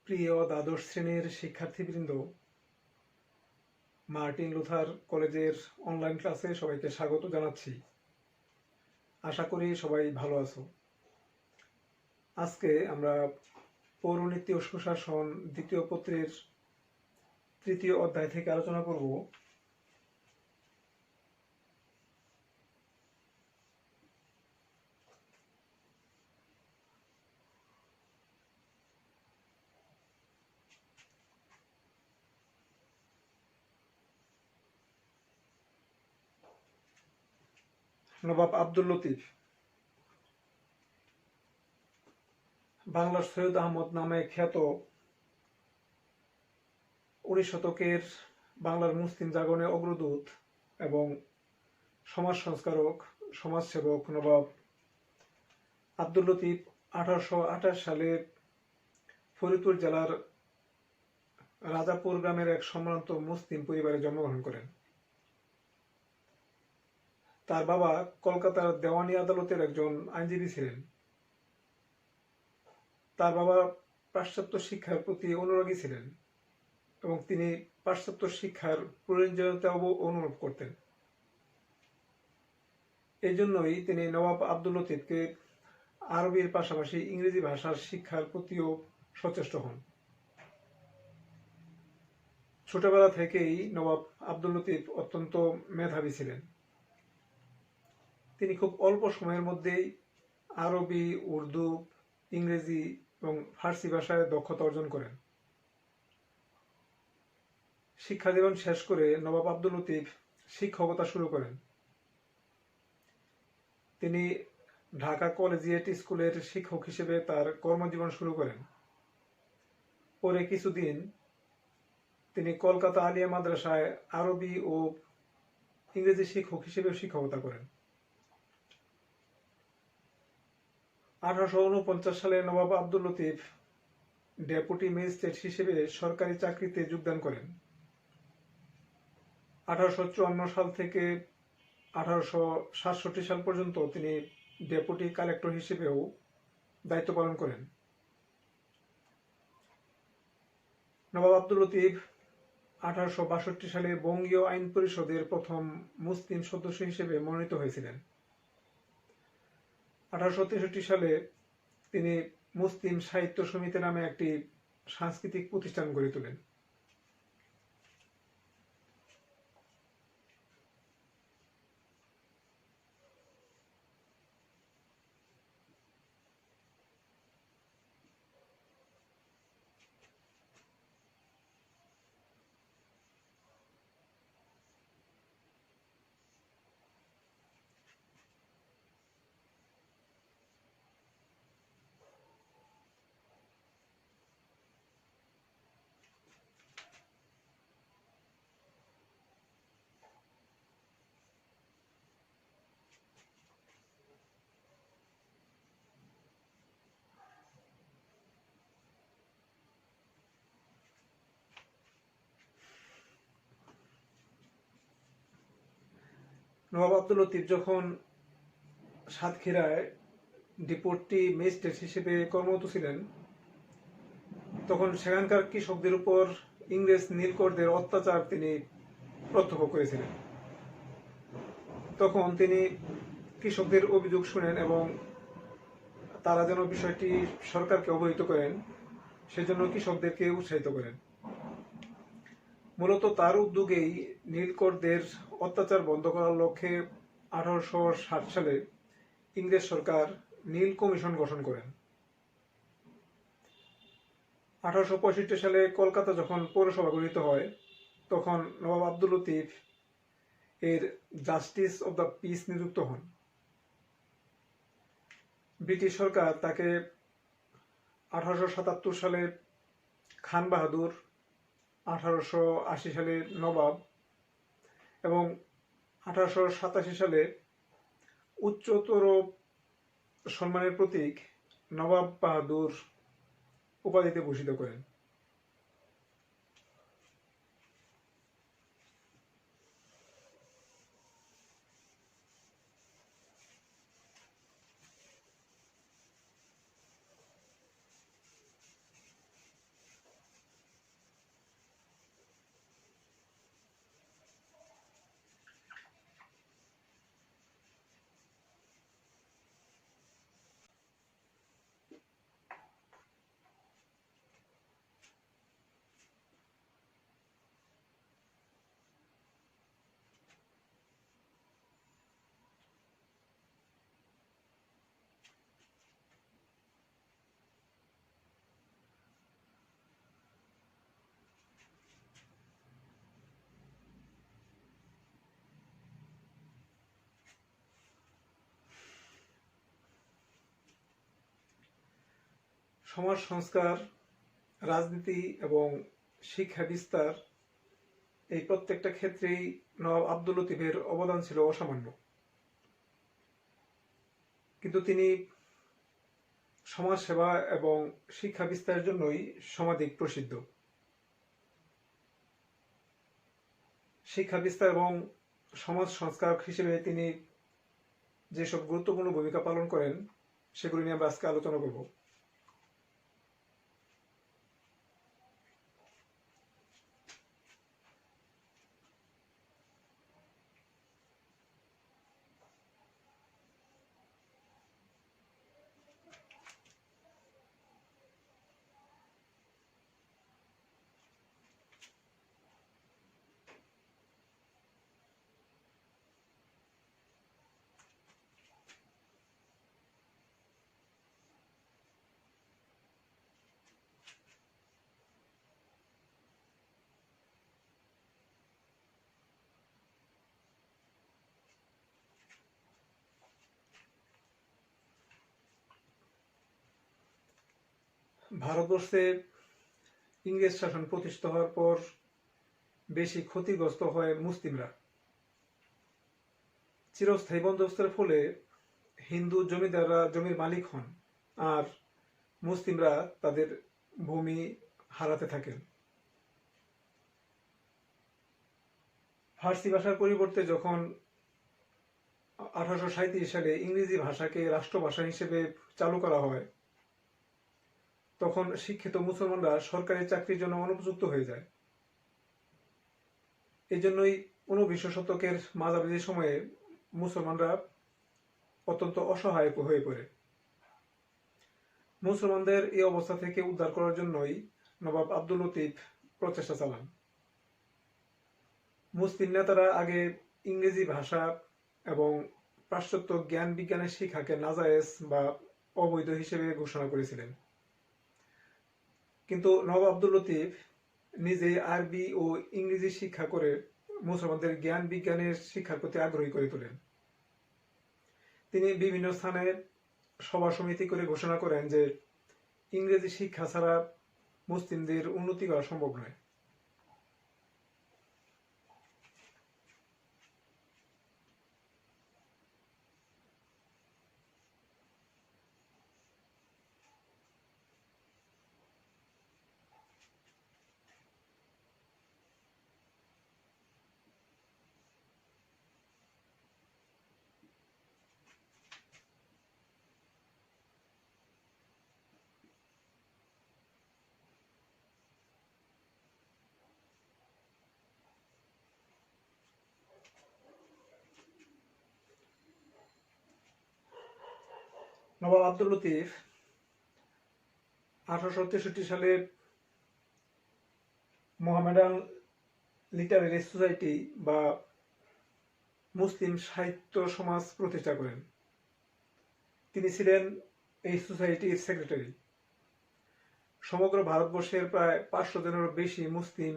প্রিয় দ্বাদশ শ্রেণীর শিক্ষার্থীবৃন্দ, মার্টিন লুথার কলেজের অনলাইন ক্লাসে সবাইকে স্বাগত জানাচ্ছি। আশা করি সবাই ভালো আছো। আজকে আমরা পৌরনীতি ও সুশাসন দ্বিতীয় পত্রের তৃতীয় অধ্যায় থেকে আলোচনা করব। নবাব আব্দুল লতিফ। বাংলার সৈয়দ আহমদ নামে খ্যাত 19 শতকের বাংলার মুসলিম জাগরণের অগ্রদূত এবং সমাজ সংস্কারক, সমাজসেবক নবাব আব্দুল লতিফ 1828 সালে ফরিদপুর জেলার রাজাপুর গ্রামের এক সম্ভ্রান্ত মুসলিম পরিবারে জন্মগ্রহণ করেন। তার বাবা কলকাতার দেওয়ানি আদালতের একজন আইনজীবী ছিলেন। তার বাবা পাশ্চাত্য শিক্ষার প্রতি অনুরাগী ছিলেন এবং তিনি পাশ্চাত্য শিক্ষার প্রয়োজনীয়তাও অনুভব করতেন। এই জন্যই তিনি নবাব আব্দুল লতিফকে আরবির পাশাপাশি ইংরেজি ভাষার শিক্ষার প্রতিও সচেষ্ট হন। ছোটবেলা থেকেই নবাব আব্দুল লতিফ অত্যন্ত মেধাবী ছিলেন। তিনি খুব অল্প সময়ের মধ্যেই আরবি, উর্দু, ইংরেজি এবং ফার্সি ভাষায় দক্ষতা অর্জন করেন। শিক্ষা জীবন শেষ করে নবাব আব্দুল লতিফ শিক্ষকতা শুরু করেন। তিনি ঢাকা কলেজিয়েট স্কুলের শিক্ষক হিসেবে তার কর্মজীবন শুরু করেন। পরে কিছুদিন তিনি কলকাতা আলিয়া মাদ্রাসায় আরবি ও ইংরেজি শিক্ষক হিসেবে শিক্ষকতা করেন। 1849 সালে নবাব আব্দুল লতিফ ডেপুটি ম্যাজিস্ট্রেট হিসেবে সরকারি চাকরিতে যোগদান করেন। 1854 সাল থেকে 1867 সাল পর্যন্ত তিনি ডেপুটি কালেক্টর হিসেবেও দায়িত্ব পালন করেন। নবাব আব্দুল লতিফ 1862 সালে বঙ্গীয় আইন পরিষদের প্রথম মুসলিম সদস্য হিসেবে মনোনীত হয়েছিলেন। 1863 সালে তিনি মুসলিম সাহিত্য সমিতি নামে একটি সাংস্কৃতিক প্রতিষ্ঠান গড়ে তোলেন। নবাব আব্দুল লতিফ যখন সাতক্ষীরায় ডেপুটি ম্যাজিস্ট্রেট হিসেবে কর্মরত ছিলেন, তখন সেখানকার কৃষকদের উপর ইংরেজ নীলকরদের অত্যাচার তিনি প্রত্যক্ষ করেছিলেন। তখন তিনি কৃষকদের অভিযোগ শুনেন এবং তারা যেন বিষয়টি সরকারকে অবহিত করেন, সেজন্য কৃষকদেরকে উৎসাহিত করেন। মূলত তার উদ্যোগেই নীলকরদের অত্যাচার বন্ধ করার লক্ষ্যে 1860 সালে ইংরেজ সরকার নীল কমিশন গঠন করেন। 1865 সালে কলকাতা যখন পৌরসভা গঠিত হয়, তখন নবাব আব্দুল লতিফ এর জাস্টিস অব দ্য পিস নিযুক্ত হন। ব্রিটিশ সরকার তাকে 1877 সালে খান বাহাদুর, 1880 সালে নবাব এবং 1887 সালে উচ্চতর সম্মানের প্রতীক নবাব বাহাদুর উপাধিতে ভূষিত করেন। সমাজ সংস্কার, রাজনীতি এবং শিক্ষা বিস্তার এই প্রত্যেকটা ক্ষেত্রেই নবাব আব্দুল লতিফের অবদান ছিল অসামান্য। কিন্তু তিনি সমাজ সেবা এবং শিক্ষা বিস্তারের জন্যই সমাধিক প্রসিদ্ধ। শিক্ষা বিস্তার এবং সমাজ সংস্কারক হিসেবে তিনি যেসব গুরুত্বপূর্ণ ভূমিকা পালন করেন সেগুলি নিয়ে আমরা আজকে আলোচনা করব। ভারতবর্ষে ইংরেজ শাসন প্রতিষ্ঠিত হওয়ার পর বেশি ক্ষতিগ্রস্ত হয় মুসলিমরা। চিরস্থায়ী বন্দোবস্তের ফলে হিন্দু জমিদাররা জমির মালিক হন আর মুসলিমরা তাদের ভূমি হারাতে থাকেন। ফার্সি ভাষার পরিবর্তে যখন 1837 সালে ইংরেজি ভাষাকে রাষ্ট্রভাষা হিসেবে চালু করা হয়, তখন শিক্ষিত মুসলমানরা সরকারি চাকরির জন্য অনুপযুক্ত হয়ে যায়। এই জন্যই 19 শতকের মাঝামাঝি সময়ে মুসলমানরা অত্যন্ত অসহায় হয়ে পড়ে। মুসলমানদের এই অবস্থা থেকে উদ্ধার করার জন্যই নবাব আব্দুল লতিফ প্রচেষ্টা চালান। মুসলিম নেতারা আগে ইংরেজি ভাষা এবং পাশ্চাত্য জ্ঞান বিজ্ঞানের শিক্ষাকে নাজায়েজ বা অবৈধ হিসেবে ঘোষণা করেছিলেন। কিন্তু নবাব আব্দুল লতিফ নিজে আরবি ও ইংরেজি শিক্ষা করে মুসলমানদের জ্ঞান বিজ্ঞানের শিক্ষার প্রতি আগ্রহী করে তোলেন। তিনি বিভিন্ন স্থানে সভা সমিতি করে ঘোষণা করেন যে ইংরেজি শিক্ষা ছাড়া মুসলিমদের উন্নতি করা সম্ভব নয়। নবাব আব্দুল লতিফ 1863 সালে মোহামেডান লিটারেরি সোসাইটি বা মুসলিম সাহিত্য সমাজ প্রতিষ্ঠা করেন। তিনি ছিলেন এই সোসাইটির সেক্রেটারি। সমগ্র ভারতবর্ষের প্রায় 500 জনেরও বেশি মুসলিম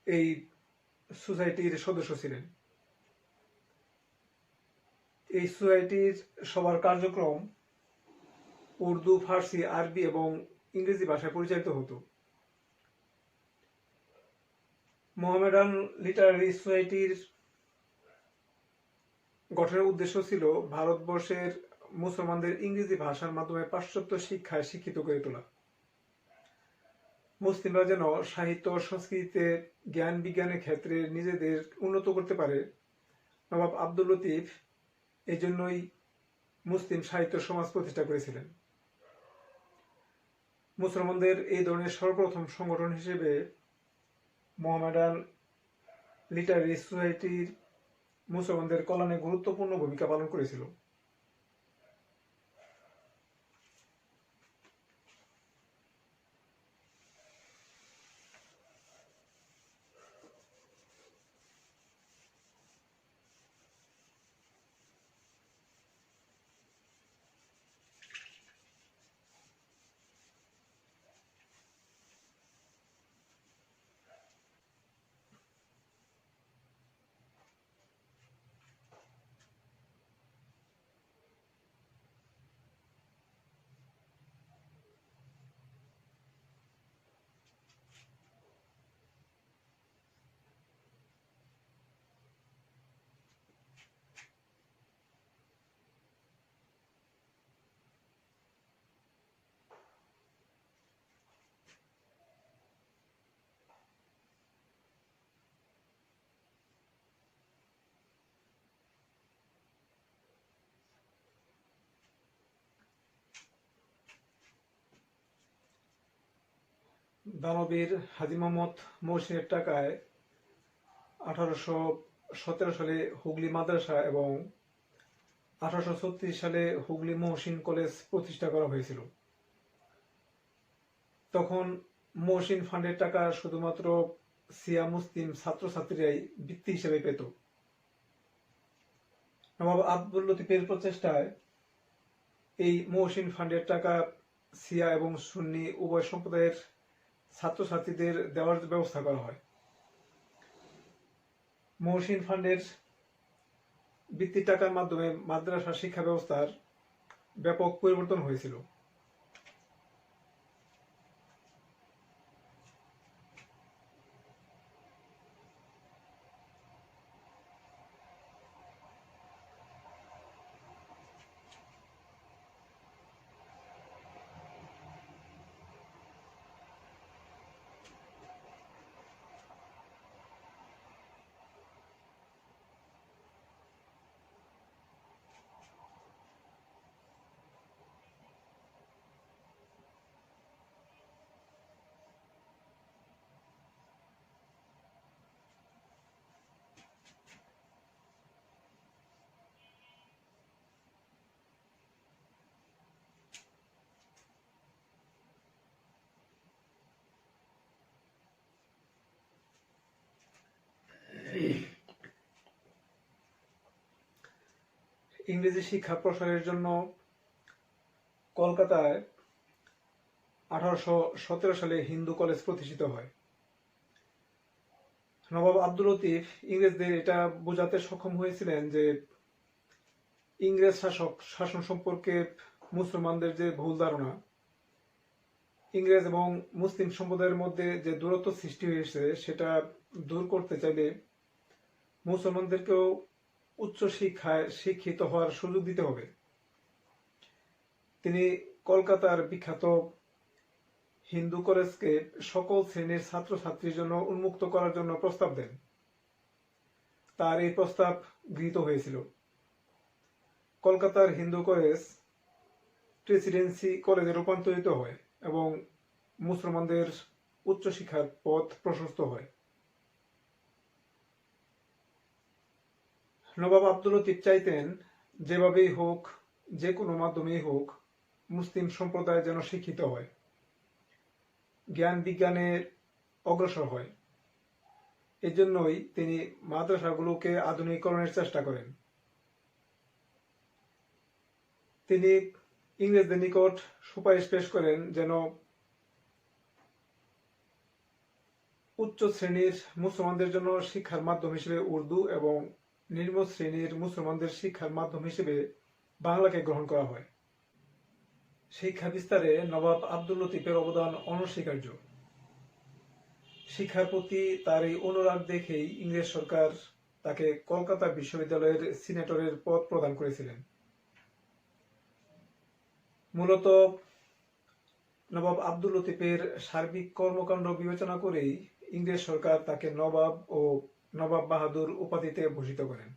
এই সোসাইটির সদস্য ছিলেন। এই সোসাইটির সবার কার্যক্রম উর্দু, ফার্সি, আরবি এবং ইংরেজি ভাষায় পরিচালিত হতো। মোহামেডান লিটারারি সোসাইটির গঠনের উদ্দেশ্য ছিল ভারতবর্ষের মুসলমানদের ইংরেজি ভাষার মাধ্যমে পাশ্চাত্য শিক্ষায় শিক্ষিত করে তোলা। মুসলিমরা যেন সাহিত্য সংস্কৃতিতে জ্ঞান বিজ্ঞানের ক্ষেত্রে নিজেদের উন্নত করতে পারে, নবাব আব্দুল লতিফ এই জন্যই মুসলিম সাহিত্য সমাজ প্রতিষ্ঠা করেছিলেন। মুসলমানদের এই ধরনের সর্বপ্রথম সংগঠন হিসেবে মোহামেডান লিটারেরি সোসাইটির মুসলমানদের কল্যাণে গুরুত্বপূর্ণ ভূমিকা পালন করেছিল। দানবীর হাজী মোহাম্মদ মহসিনের টাকায় 1817 সালে হুগলি মাদ্রাসা এবং 1836 সালে হুগলি মহসিন কলেজ প্রতিষ্ঠা করা হয়েছিল। তখন মহসিন ফান্ডের টাকা শুধুমাত্র শিয়া মুসলিম ছাত্রছাত্রীরাই বৃত্তি হিসেবে পেত। নবাব আব্দুল লতিফের প্রচেষ্টায় এই মহসিন ফান্ডের টাকা শিয়া এবং সুন্নি উভয় সম্প্রদায়ের ছাত্রছাত্রীদের দেওয়ার ব্যবস্থা করা হয়। মহসিন ফান্ডের বৃত্তির টাকার মাধ্যমে মাদ্রাসা শিক্ষা ব্যবস্থার ব্যাপক পরিবর্তন হয়েছিল। ইংরেজি শিক্ষা প্রসারের জন্য কলকাতায় 1817 সালে হিন্দু কলেজ প্রতিষ্ঠিত হয়। নবাব আব্দুল লতিফ ইংরেজদের এটা বোঝাতে সক্ষম হয়েছিলেন যে ইংরেজ শাসন সম্পর্কে মুসলমানদের যে ভুল ধারণা, ইংরেজ এবং মুসলিম সম্প্রদায়ের মধ্যে যে দূরত্ব সৃষ্টি হয়েছে সেটা দূর করতে চাইলে মুসলমানদেরকেও উচ্চ শিক্ষায় শিক্ষিত হওয়ার সুযোগ দিতে হবে। তিনি কলকাতার বিখ্যাত হিন্দু কলেজকে সকল শ্রেণীর ছাত্রছাত্রীর জন্য উন্মুক্ত করার জন্য প্রস্তাব দেন। তার এই প্রস্তাব গৃহীত হয়েছিল। কলকাতার হিন্দু কলেজ প্রেসিডেন্সি কলেজে রূপান্তরিত হয় এবং মুসলমানদের উচ্চশিক্ষার পথ প্রশস্ত হয়। নবাব আব্দুল লতিফ চাইতেন যেভাবেই হোক, যে কোনো মাধ্যমেই হোক, মুসলিম সম্প্রদায় যেন শিক্ষিত হয়, জ্ঞান বিজ্ঞানে অগ্রসর হয়। এজন্যই তিনি মাদ্রাসাগুলোকে আধুনিকরণের চেষ্টা করেন। তিনি ইংরেজদের নিকট সুপারিশ পেশ করেন যেন উচ্চ শ্রেণীর মুসলমানদের জন্য শিক্ষার মাধ্যম হিসেবে উর্দু এবং নিম্ন শ্রেণীর মুসলমানদের শিক্ষার মাধ্যম হিসেবে বাংলাকে গ্রহণ করা হয়। শিক্ষা বিস্তারে নবাব আব্দুল লতিফের অবদান অনস্বীকার্য। শিক্ষার প্রতি তার এই অনুরাগ দেখেই ইংরেজ সরকার তাকে কলকাতা বিশ্ববিদ্যালয়ের সিনেটরের পদ প্রদান করেছিলেন। মূলত নবাব আব্দুল লতিফের সার্বিক কর্মকাণ্ড বিবেচনা করেই ইংরেজ সরকার তাকে নবাব ও নবাব বাহাদুর উপাধিতে ভূষিত করেন।